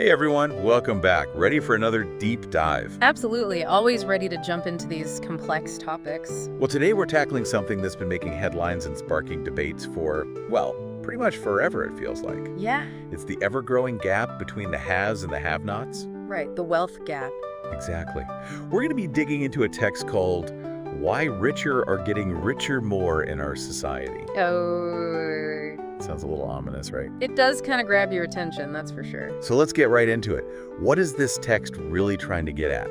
Hey everyone, welcome back. Ready for another deep dive? Absolutely. Always ready to jump into these complex topics. Well, today we're tackling something that's been making headlines and sparking debates for, well, pretty much forever it feels like. Yeah. It's the ever-growing gap between the haves and the have-nots. Right. The wealth gap. Exactly. We're going to be digging into a text called Why Richer Are Getting Richer More in Our Society. Oh, Sounds a little ominous, right? it does kind of grab your attention, that's for sure. So let's get right into it. What is this text really trying to get at?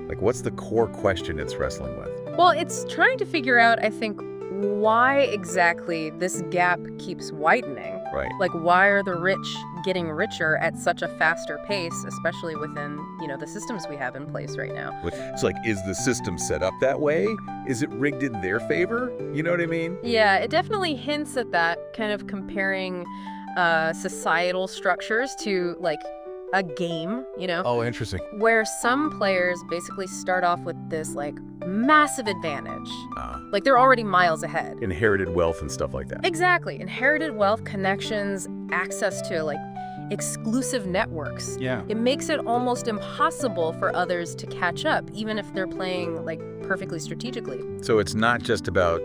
Like, what's the core question it's wrestling with? Well, it's trying to figure out, I think, why exactly this gap keeps widening. Right. Like, why are the rich getting richer at such a faster pace, especially within, the systems we have in place right now? It's like, is the system set up that way? Is it rigged in their favor? You know what I mean? Yeah, it definitely hints at that, kind of comparing societal structures to, like, a game, Oh, interesting. where some players basically start off with this, like, massive advantage. Like, they're already miles ahead. Inherited wealth and stuff like that. Exactly. Inherited wealth, connections, access to, like, exclusive networks. Yeah. It makes it almost impossible for others to catch up, even if they're playing, like, perfectly strategically. So it's not just about,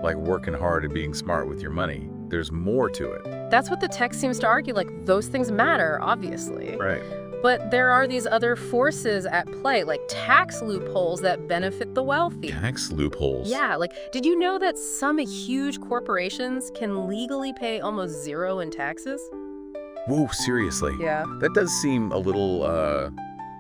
like, working hard and being smart with your money. There's more to it. That's what the text seems to argue, like, those things matter, obviously. Right. But there are these other forces at play, like tax loopholes that benefit the wealthy. Tax loopholes. Yeah, like, did you know that some huge corporations can legally pay almost zero in taxes? Whoa, seriously. Yeah. That does seem a little,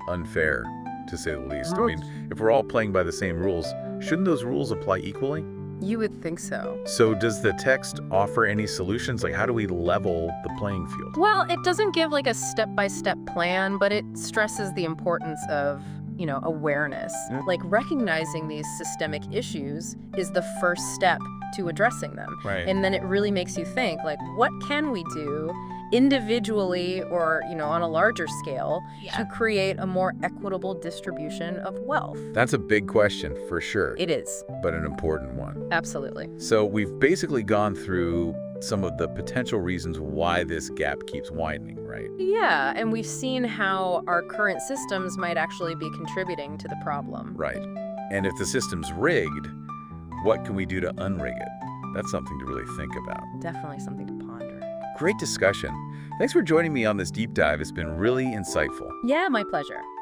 unfair, to say the least. I mean, if we're all playing by the same rules, shouldn't those rules apply equally? You would think so. So does the text offer any solutions? Like, how do we level the playing field? Well, it doesn't give like a step-by-step plan, but it stresses the importance of, awareness. Yeah. Like, recognizing these systemic issues is the first step to addressing them. Right. And then it really makes you think, like, what can we do individually or, on a larger scale to create a more equitable distribution of wealth? That's a big question, for sure, It is. but an important one. Absolutely. So we've basically gone through some of the potential reasons why this gap keeps widening, right? Yeah, and we've seen how our current systems might actually be contributing to the problem. Right. And if the system's rigged, what can we do to unrig it? That's something to really think about. Definitely something to ponder. Great discussion. Thanks for joining me on this deep dive. It's been really insightful. Yeah, my pleasure.